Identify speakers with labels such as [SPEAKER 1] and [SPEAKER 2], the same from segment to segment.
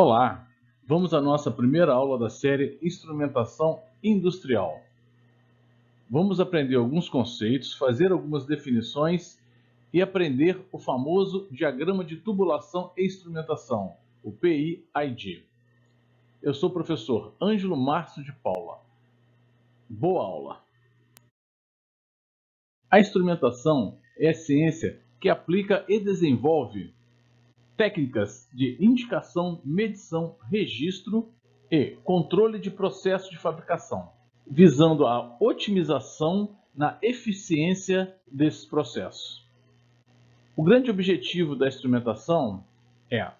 [SPEAKER 1] Olá, vamos à nossa primeira aula da série Instrumentação Industrial. Vamos aprender alguns conceitos, fazer algumas definições e aprender o famoso Diagrama de Tubulação e Instrumentação, o PIID. Eu sou o professor Ângelo Márcio de Paula. Boa aula! A instrumentação é a ciência que aplica e desenvolve técnicas de indicação, medição, registro e controle de processo de fabricação, visando a otimização na eficiência desses processos. O grande objetivo da instrumentação é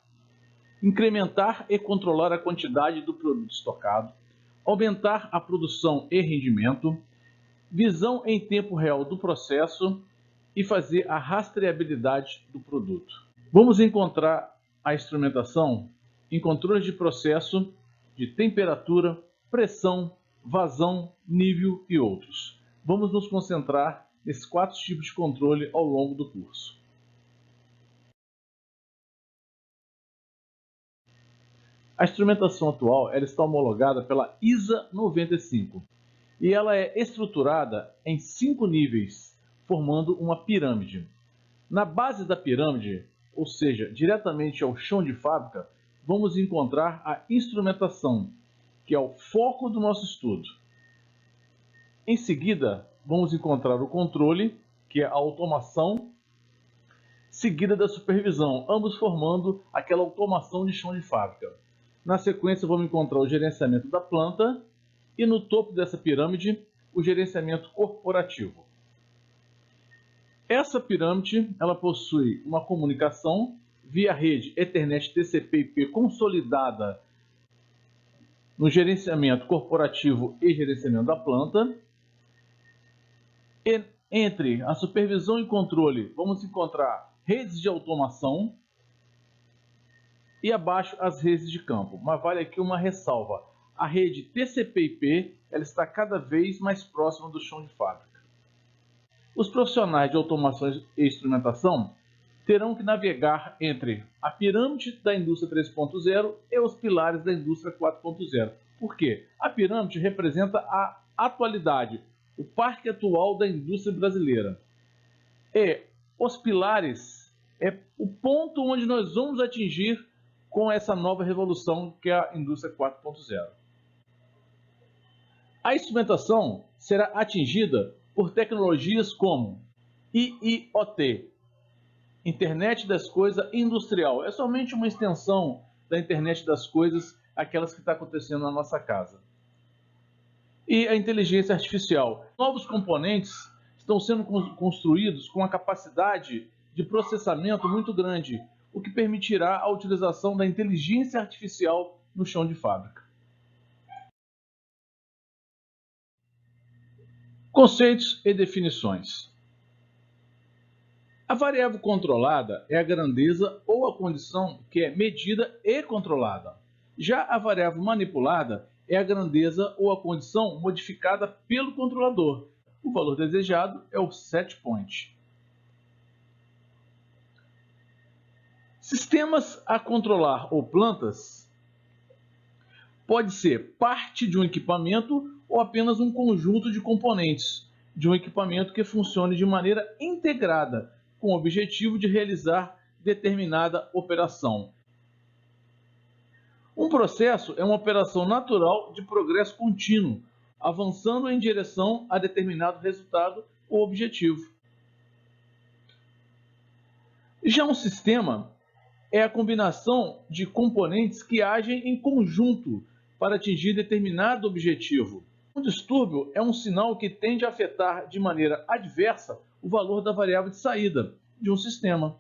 [SPEAKER 1] incrementar e controlar a quantidade do produto estocado, aumentar a produção e rendimento, visão em tempo real do processo e fazer a rastreabilidade do produto. Vamos encontrar a instrumentação em controle de processo, de temperatura, pressão, vazão, nível e outros. Vamos nos concentrar nesses 4 tipos de controle ao longo do curso. A instrumentação atual ela está homologada pela ISA 95 e ela é estruturada em 5 níveis, formando uma pirâmide. Na base da pirâmide, ou seja, diretamente ao chão de fábrica, vamos encontrar a instrumentação, que é o foco do nosso estudo. Em seguida, vamos encontrar o controle, que é a automação, seguida da supervisão, ambos formando aquela automação de chão de fábrica. Na sequência, vamos encontrar o gerenciamento da planta e no topo dessa pirâmide, o gerenciamento corporativo. Essa pirâmide ela possui uma comunicação via rede Ethernet TCP/IP consolidada no gerenciamento corporativo e gerenciamento da planta. E entre a supervisão e controle, vamos encontrar redes de automação e abaixo as redes de campo. Mas vale aqui uma ressalva. A rede TCP/IP ela está cada vez mais próxima do chão de fábrica. Os profissionais de automação e instrumentação terão que navegar entre a pirâmide da indústria 3.0 e os pilares da indústria 4.0. Por quê? A pirâmide representa a atualidade, o parque atual da indústria brasileira. E os pilares é o ponto onde nós vamos atingir com essa nova revolução que é a indústria 4.0. A instrumentação será atingida por tecnologias como IIoT, Internet das Coisas Industrial. É somente uma extensão da Internet das Coisas, aquelas que está acontecendo na nossa casa. E a inteligência artificial. Novos componentes estão sendo construídos com a capacidade de processamento muito grande, o que permitirá a utilização da inteligência artificial no chão de fábrica. Conceitos e definições. A variável controlada é a grandeza ou a condição que é medida e controlada. Já a variável manipulada é a grandeza ou a condição modificada pelo controlador. O valor desejado é o set point. Sistemas a controlar ou plantas pode ser parte de um equipamento ou apenas um conjunto de componentes de um equipamento que funcione de maneira integrada, com o objetivo de realizar determinada operação. Um processo é uma operação natural de progresso contínuo, avançando em direção a determinado resultado ou objetivo. Já um sistema é a combinação de componentes que agem em conjunto para atingir determinado objetivo. Um distúrbio é um sinal que tende a afetar de maneira adversa o valor da variável de saída de um sistema.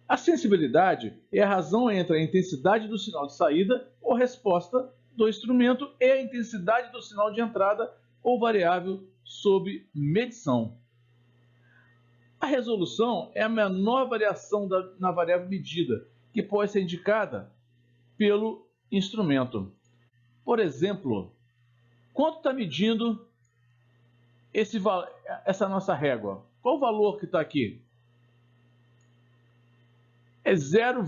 [SPEAKER 1] A sensibilidade é a razão entre a intensidade do sinal de saída ou resposta do instrumento e a intensidade do sinal de entrada ou variável sob medição. A resolução é a menor variação na variável medida, que pode ser indicada pelo instrumento. Por exemplo, quanto está medindo essa nossa régua? Qual o valor que está aqui? é 0,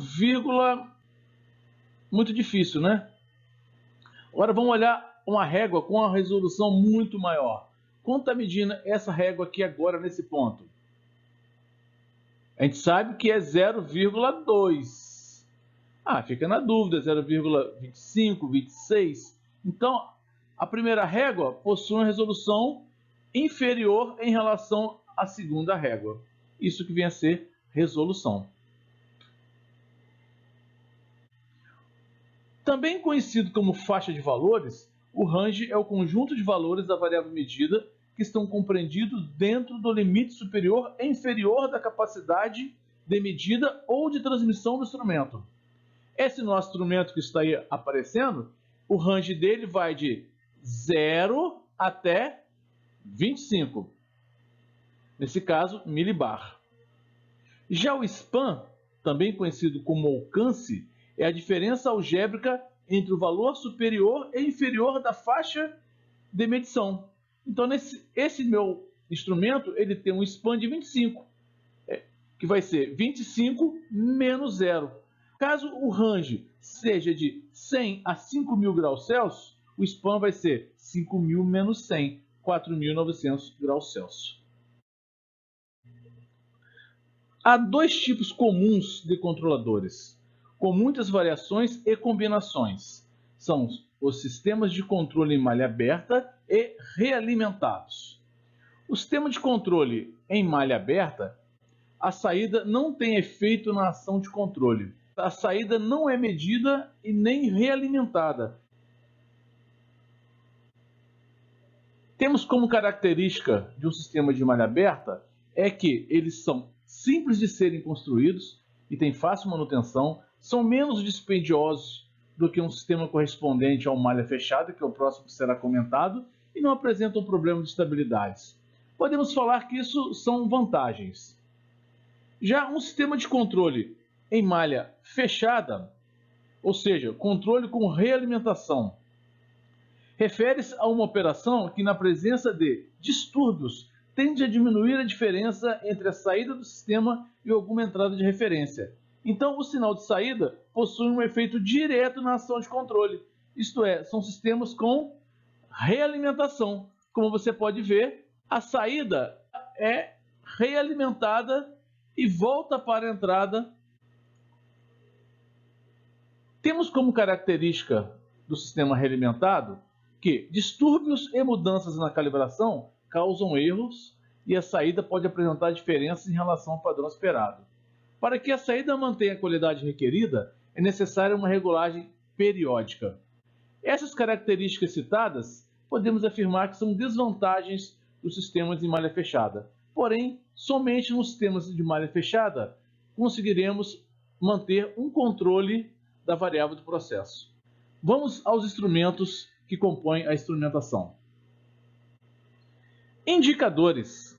[SPEAKER 1] muito difícil, né? Agora vamos olhar uma régua com uma resolução muito maior. Quanto está medindo essa régua aqui agora nesse ponto? A gente sabe que é 0,2. Fica na dúvida, 0,25, 26. Então, a primeira régua possui uma resolução inferior em relação à segunda régua. Isso que vem a ser resolução. Também conhecido como faixa de valores, o range é o conjunto de valores da variável medida que estão compreendidos dentro do limite superior e inferior da capacidade de medida ou de transmissão do instrumento. Esse nosso instrumento que está aí aparecendo, o range dele vai de 0 até 25. Nesse caso, milibar. Já o span, também conhecido como alcance, é a diferença algébrica entre o valor superior e inferior da faixa de medição. Então, esse meu instrumento ele tem um span de 25, que vai ser 25 menos 0. Caso o range seja de 100 a 5.000 graus Celsius, o span vai ser 5.000 menos 100, 4.900 graus Celsius. Há dois tipos comuns de controladores, com muitas variações e combinações. São os sistemas de controle em malha aberta e realimentados. O sistema de controle em malha aberta, a saída não tem efeito na ação de controle. A saída não é medida e nem realimentada. Temos como característica de um sistema de malha aberta é que eles são simples de serem construídos e têm fácil manutenção, são menos dispendiosos do que um sistema correspondente a uma malha fechada, que é o próximo que será comentado, e não apresentam problema de estabilidade. Podemos falar que isso são vantagens. Já um sistema de controle em malha fechada, ou seja, controle com realimentação, refere-se a uma operação que, na presença de distúrbios, tende a diminuir a diferença entre a saída do sistema e alguma entrada de referência. Então, o sinal de saída possui um efeito direto na ação de controle, isto é, são sistemas com realimentação. Como você pode ver, a saída é realimentada e volta para a entrada. Temos como característica do sistema realimentado que distúrbios e mudanças na calibração causam erros e a saída pode apresentar diferenças em relação ao padrão esperado. Para que a saída mantenha a qualidade requerida, é necessária uma regulagem periódica. Essas características citadas, podemos afirmar que são desvantagens dos sistemas de malha fechada. Porém, somente nos sistemas de malha fechada conseguiremos manter um controle da variável do processo. Vamos aos instrumentos que compõem a instrumentação. Indicadores.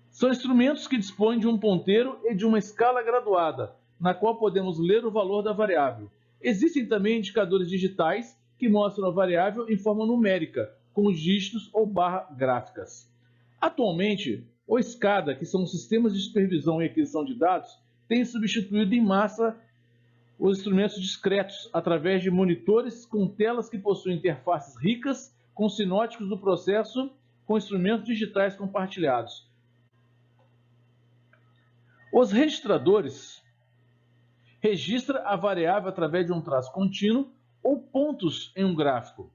[SPEAKER 1] São instrumentos que dispõem de um ponteiro e de uma escala graduada, na qual podemos ler o valor da variável. Existem também indicadores digitais que mostram a variável em forma numérica, com dígitos ou barras gráficas. Atualmente, o SCADA, que são os sistemas de supervisão e aquisição de dados, tem substituído em massa os instrumentos discretos através de monitores com telas que possuem interfaces ricas com sinóticos do processo com instrumentos digitais compartilhados. Os registradores registram a variável através de um traço contínuo ou pontos em um gráfico.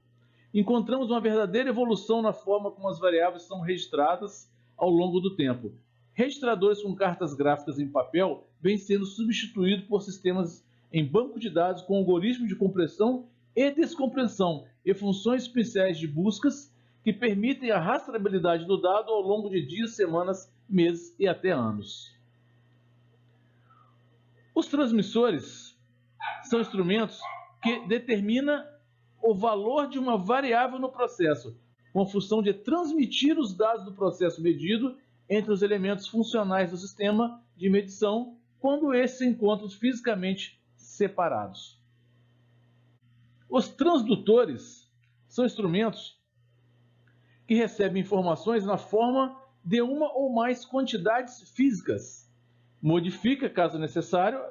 [SPEAKER 1] Encontramos uma verdadeira evolução na forma como as variáveis são registradas ao longo do tempo. Registradores com cartas gráficas em papel vêm sendo substituídos por sistemas em banco de dados com algoritmos de compressão e descompressão e funções especiais de buscas que permitem a rastreabilidade do dado ao longo de dias, semanas, meses e até anos. Os transmissores são instrumentos que determinam o valor de uma variável no processo, com a função de transmitir os dados do processo medido entre os elementos funcionais do sistema de medição, quando esses se encontram fisicamente separados. Os transdutores são instrumentos que recebem informações na forma de uma ou mais quantidades físicas modifica, caso necessário,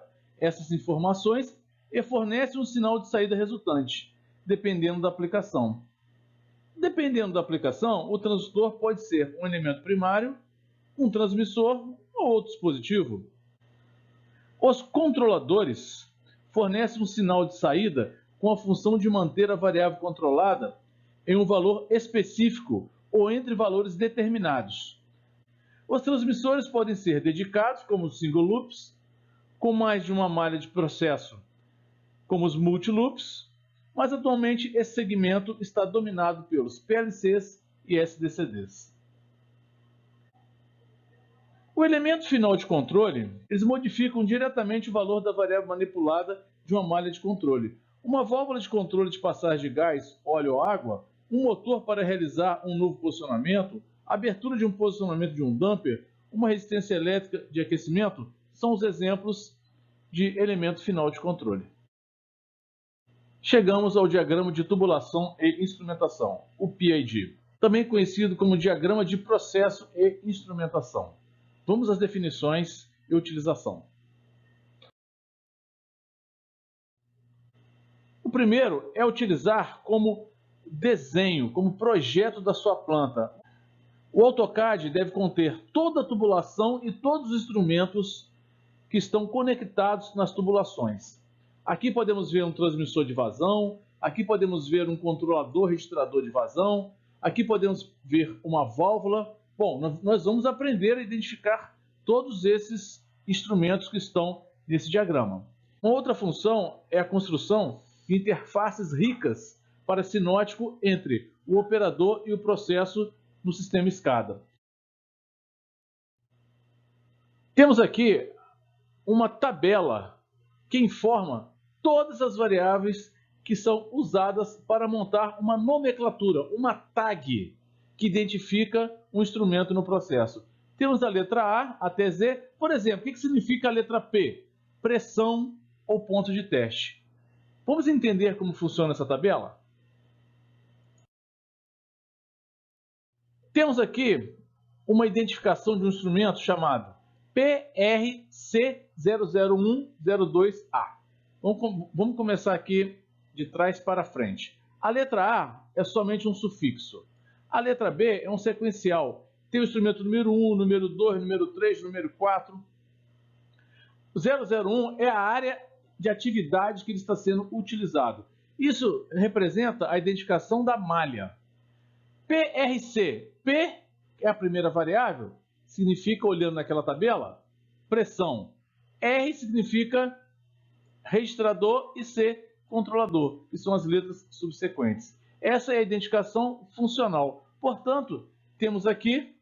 [SPEAKER 1] essas informações e fornece um sinal de saída resultante, dependendo da aplicação. Dependendo da aplicação, o transdutor pode ser um elemento primário, um transmissor ou outro dispositivo. Os controladores fornecem um sinal de saída com a função de manter a variável controlada em um valor específico ou entre valores determinados. Os transmissores podem ser dedicados, como os single loops, com mais de uma malha de processo, como os multiloops, mas atualmente esse segmento está dominado pelos PLCs e SDCDs. O elemento final de controle, eles modificam diretamente o valor da variável manipulada de uma malha de controle. Uma válvula de controle de passagem de gás, óleo ou água, um motor para realizar um novo posicionamento, abertura de um posicionamento de um damper, uma resistência elétrica de aquecimento, são os exemplos de elemento final de controle. Chegamos ao diagrama de tubulação e instrumentação, o PID, também conhecido como diagrama de processo e instrumentação. Vamos às definições e utilização. O primeiro é utilizar como desenho, como projeto da sua planta. O AutoCAD deve conter toda a tubulação e todos os instrumentos que estão conectados nas tubulações. Aqui podemos ver um transmissor de vazão, aqui podemos ver um controlador registrador de vazão, aqui podemos ver uma válvula. Bom, nós vamos aprender a identificar todos esses instrumentos que estão nesse diagrama. Uma outra função é a construção de interfaces ricas para sinótico entre o operador e o processo no sistema SCADA. Temos aqui uma tabela que informa todas as variáveis que são usadas para montar uma nomenclatura, uma tag, que identifica um instrumento no processo. Temos a letra A até Z. Por exemplo, o que significa a letra P? Pressão ou ponto de teste. Vamos entender como funciona essa tabela? Temos aqui uma identificação de um instrumento chamado PRC00102A. Vamos começar aqui de trás para frente. A letra A é somente um sufixo. A letra B é um sequencial. Tem o instrumento número 1, número 2, número 3, número 4. O 001 é a área de atividade que ele está sendo utilizado. Isso representa a identificação da malha. PRC, P é a primeira variável, significa, olhando naquela tabela, pressão. R significa registrador e C, controlador, que são as letras subsequentes. Essa é a identificação funcional. Portanto, temos aqui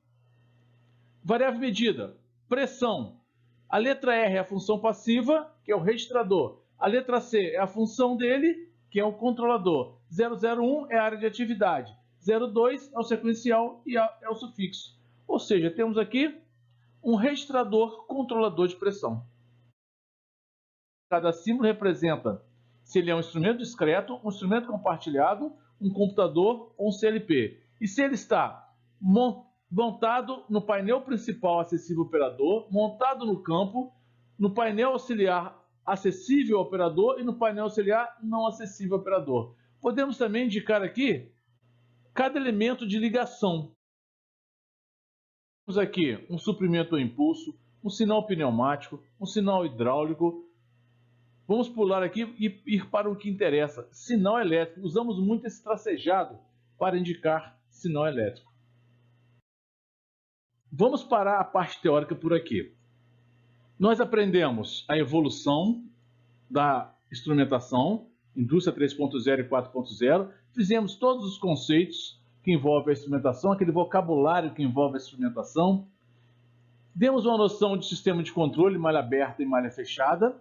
[SPEAKER 1] variável medida, pressão. A letra R é a função passiva, que é o registrador. A letra C é a função dele, que é o controlador. 001 é a área de atividade. 02 é o sequencial e é o sufixo. Ou seja, temos aqui um registrador controlador de pressão. Cada símbolo representa se ele é um instrumento discreto, um instrumento compartilhado, um computador ou um CLP. E se ele está montado no painel principal acessível ao operador, montado no campo, no painel auxiliar acessível ao operador e no painel auxiliar não acessível ao operador. Podemos também indicar aqui cada elemento de ligação. Temos aqui um suprimento ou impulso, um sinal pneumático, um sinal hidráulico. Vamos pular aqui e ir para o que interessa, sinal elétrico. Usamos muito esse tracejado para indicar sinal elétrico. Vamos parar a parte teórica por aqui. Nós aprendemos a evolução da instrumentação, indústria 3.0 e 4.0, fizemos todos os conceitos que envolvem a instrumentação, aquele vocabulário que envolve a instrumentação, demos uma noção de sistema de controle, malha aberta e malha fechada,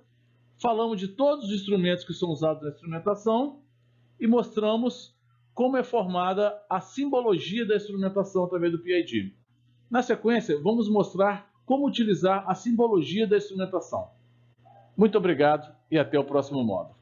[SPEAKER 1] falamos de todos os instrumentos que são usados na instrumentação e mostramos como é formada a simbologia da instrumentação através do PID. Na sequência, vamos mostrar como utilizar a simbologia da instrumentação. Muito obrigado e até o próximo módulo.